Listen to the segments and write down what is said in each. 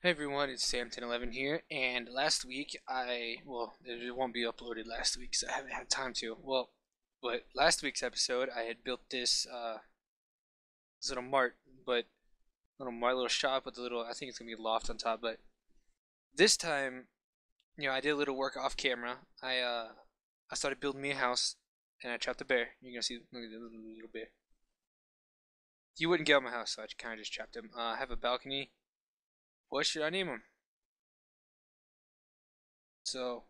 Hey everyone, it's Sam1011 here, and last week it won't be uploaded last week because I haven't had time to. But last week's episode, I had built this little mart, but little shop with a little, I think it's gonna be a loft on top. But this time, I did a little work off camera. I started building me a house, and I trapped a bear. You're gonna see, look at the little bear. He wouldn't get out of my house, so I kind of just trapped him. I have a balcony. What should I name him? So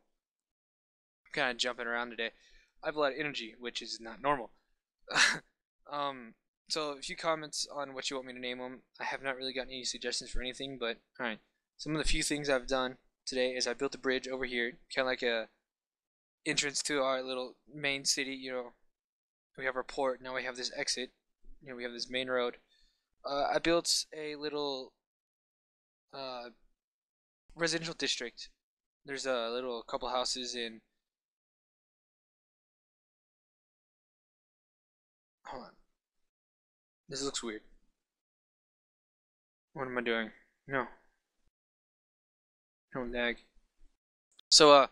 I'm kind of jumping around today. I have a lot of energy, which is not normal. um, so a few comments on what you want me to name them. I have not really gotten any suggestions for anything, but alright. Some of the few things I've done today is I built a bridge over here, kind of like a entrance to our little main city. We have our port. Now we have this exit. We have this main road. I built a little uh, residential district. There's a little couple houses in. Hold on. This looks weird. What am I doing? No. No lag. So,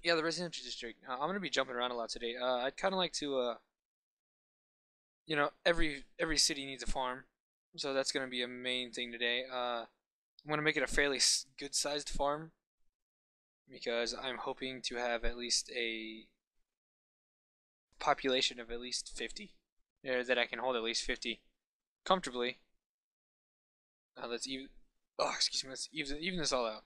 yeah, the residential district. I'm gonna be jumping around a lot today. I'd kind of like to, every city needs a farm, so that's gonna be a main thing today. I'm gonna make it a fairly good-sized farm because I'm hoping to have at least a population of at least 50, that I can hold at least 50 comfortably. Let's even. Oh, excuse me. Let's even this all out.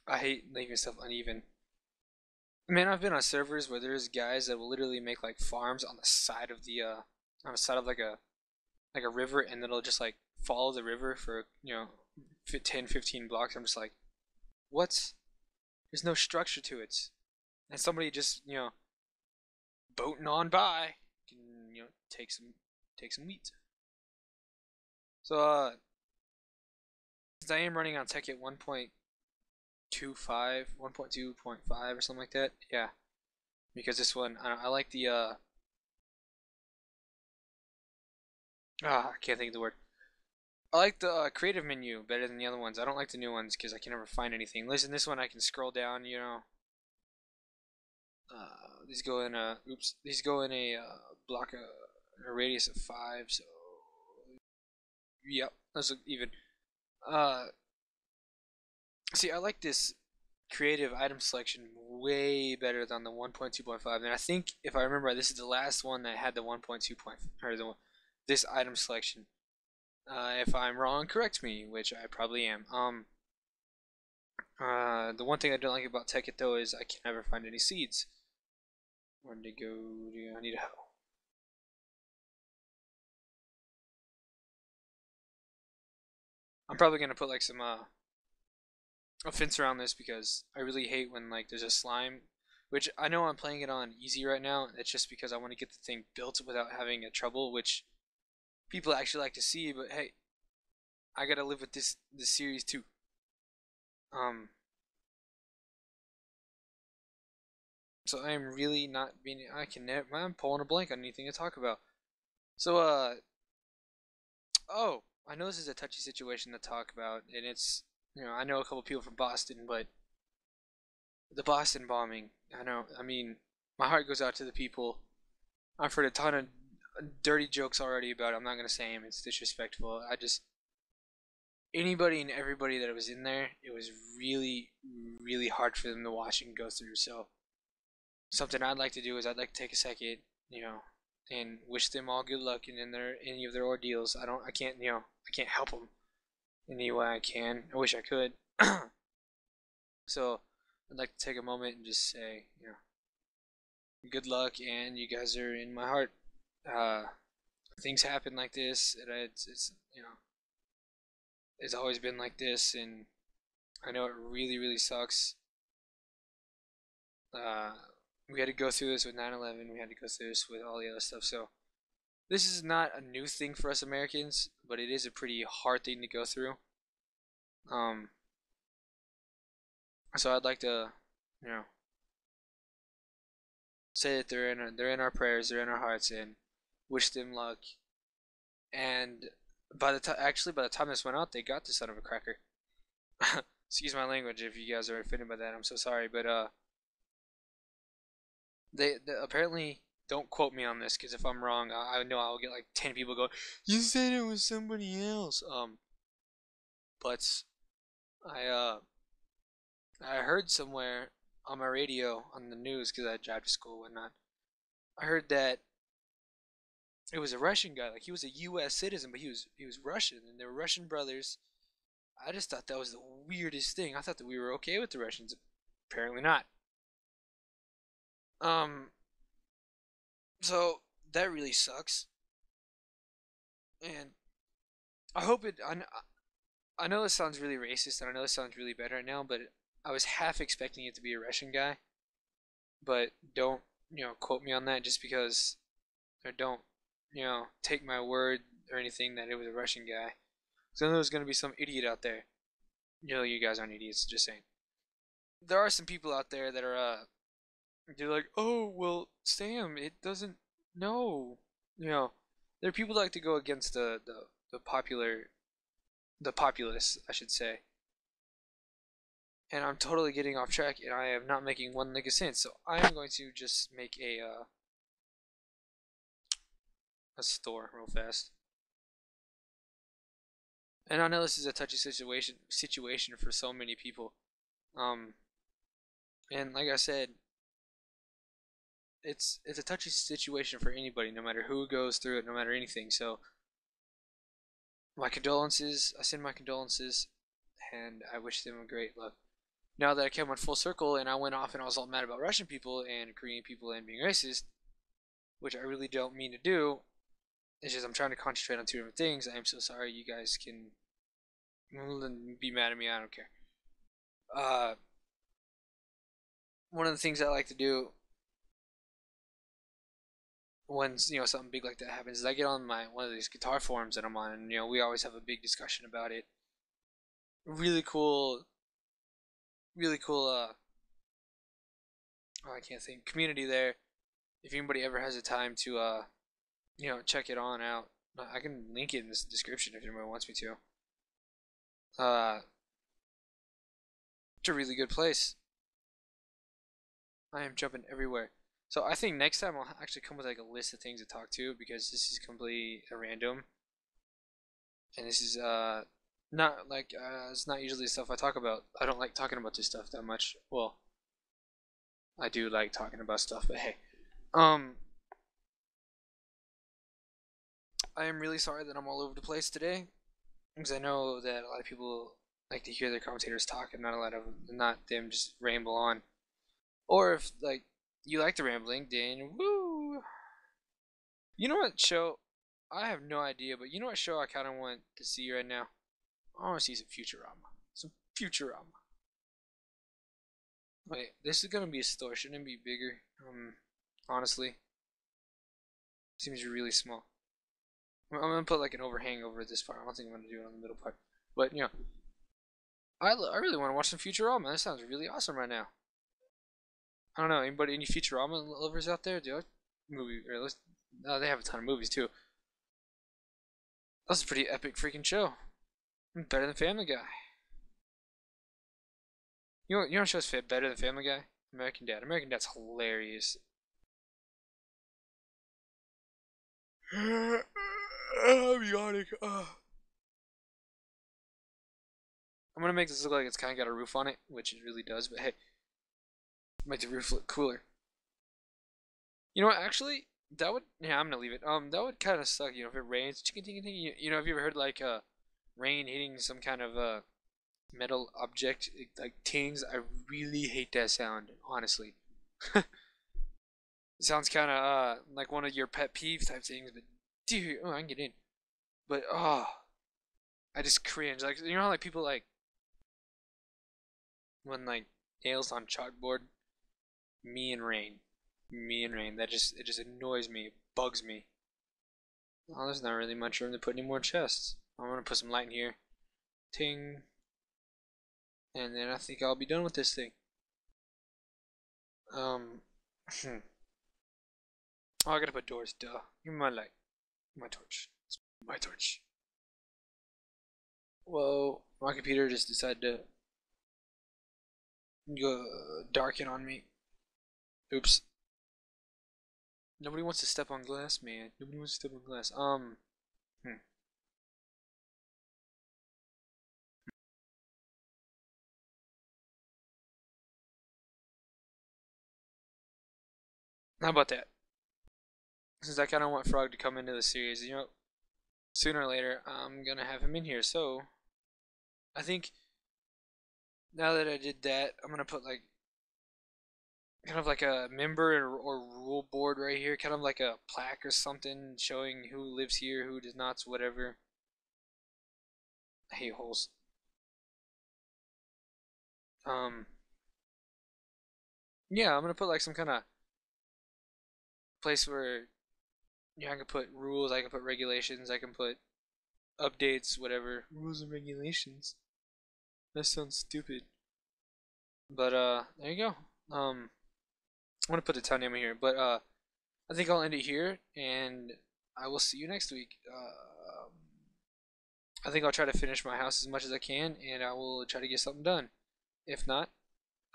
I hate leaving stuff uneven. Man, I've been on servers where there's guys that will literally make like farms on the side of like a river, and it'll just like follow the river for 10, 15 blocks. I'm just like, what? There's no structure to it, and somebody just boating on by can take some wheat. So since I am running on Tekkit 1.25, 1.2.5 or something like that, yeah. Because this one, I like the I can't think of the word. I like the creative menu better than the other ones. I don't like the new ones because I can never find anything. Listen, this one I can scroll down. These go in a block, a radius of 5. So yep, those look even. Uh, See, I like this creative item selection way better than the 1.2.5. And I think if I remember right, this is the last one that had the 1.2. Or this item selection. If I'm wrong, correct me, which I probably am. The one thing I don't like about Tekkit though is I can never find any seeds. Where did they go? I need a hoe. I'm probably gonna put like some a fence around this because I really hate when like there's a slime. Which I know I'm playing it on easy right now. It's just because I want to get the thing built without having a trouble, which people actually like to see. But hey, I gotta live with this series too. Um, so I am really not being. I'm pulling a blank on anything to talk about. So oh, I know this is a touchy situation to talk about, and it's I know a couple people from Boston, but the Boston bombing. I know. I mean, my heart goes out to the people. I've heard a ton of dirty jokes already about it. I'm not gonna say them. It's disrespectful. I just anybody and everybody that was in there, it was really, really hard for them to watch and go through. So something I'd like to do is I'd like to take a second, and wish them all good luck in their any of their ordeals. I can't, I can't help them in any way I can. I wish I could. So I'd like to take a moment and just say, good luck, and you guys are in my heart. Uh, Things happen like this, and it's always been like this, and I know it really, really sucks. Uh, we had to go through this with 9/11. We had to go through this with all the other stuff. So this is not a new thing for us Americans, but it is a pretty hard thing to go through. Um, so I'd like to, you know, say that they're in our prayers, they're in our hearts, and wish them luck. And by the time this went out, they got the son of a cracker. Excuse my language if you guys are offended by that. I'm so sorry, but they apparently, don't quote me on this because if I'm wrong, I know I'll get like 10 people go, "You said it was somebody else." But I I heard somewhere on my radio on the news because I drive to school and whatnot. I heard that it was a Russian guy, like he was a U.S. citizen, but he was Russian, and they were Russian brothers. I just thought that was the weirdest thing. I thought that we were okay with the Russians. Apparently not. Um, so that really sucks. And I hope it. I know this sounds really racist, and I know this sounds really bad right now, but I was half expecting it to be a Russian guy. But don't quote me on that just because, or don't take my word or anything that it was a Russian guy. So I know there's gonna be some idiot out there. You guys aren't idiots. Just saying. There are some people out there that are they're like, oh well, Sam, it doesn't. No, you know, there are people that like to go against the the populace, I should say. And I'm totally getting off track, and I am not making one lick of sense. So I am going to just make a store real fast. And I know this is a touchy situation for so many people. Um, and like I said, it's a touchy situation for anybody, no matter who goes through it, no matter anything. So my condolences. I send my condolences, and I wish them a great luck. Now that I came on full circle and I went off and I was all mad about Russian people and Korean people and being racist, which I really don't mean to do. It's just I'm trying to concentrate on two different things. I am so sorry. You guys can be mad at me. I don't care. Uh, One of the things I like to do when something big like that happens is I get on my one of these guitar forums that I'm on, and we always have a big discussion about it. Really cool, really cool. Oh, I can't think community there. If anybody ever has the time to check it on out, I can link it in this description if anybody wants me to. It's a really good place. I am jumping everywhere. So I think next time I'll actually come with like a list of things to talk to because this is completely random, and this is not like it's not usually stuff I talk about. I don't like talking about this stuff that much. Well, I do like talking about stuff, but hey, um, I am really sorry that I'm all over the place today because I know that a lot of people like to hear their commentators talk and not them just ramble on. Or if like you like the rambling, then woo. You know what show? I have no idea, but you know what show I kind of want to see right now? I want to see some Futurama. Some Futurama. Wait, this is gonna be a store. Shouldn't it be bigger? Honestly, seems really small. I'm gonna put like an overhang over this part. I don't think I'm gonna do it on the middle part. But I really want to watch some Futurama. That sounds really awesome right now. I don't know. Any Futurama lovers out there? Do you like movie? Or they have a ton of movies too. That's a pretty epic freaking show. Better than Family Guy. You know what show's fit better than Family Guy? American Dad. American Dad's hilarious. I'm yawning. I'm gonna make this look like it's kind of got a roof on it, which it really does. But hey, make the roof look cooler. You know what? Actually, that would. Yeah, I'm gonna leave it. That would kind of suck. If it rains, have you ever heard like rain hitting some kind of metal object like tings? I really hate that sound. Honestly, it sounds kind of like one of your pet peeve type things. But dude, oh, I can get in. But I just cringe. Like how like people like when like nails on chalkboard. Me and rain. Me and rain. It just annoys me. It bugs me. Oh, there's not really much room to put any more chests. I'm gonna put some light in here. Ting. And then I think I'll be done with this thing. Um. Oh, I gotta put doors. Duh. Give me my light. My torch. It's my torch. Whoa, my computer just decided to go darken on me. Oops. Nobody wants to step on glass, man. Nobody wants to step on glass. Hmm. How about that? Since I kind of want Frog to come into the series, sooner or later I'm gonna have him in here. So I think now that I did that, I'm gonna put like kind of like a member or rule board right here, kind of like a plaque or something showing who lives here, who does not, whatever. I hate holes. Um, yeah, I'm gonna put like some kind of place where I can put rules, I can put regulations, I can put updates, whatever. Rules and regulations. That sounds stupid. But there you go. I'm gonna put the time name here, but I think I'll end it here, and I will see you next week. I think I'll try to finish my house as much as I can, and I will try to get something done. If not,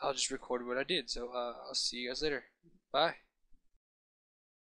I'll just record what I did. So I'll see you guys later. Bye.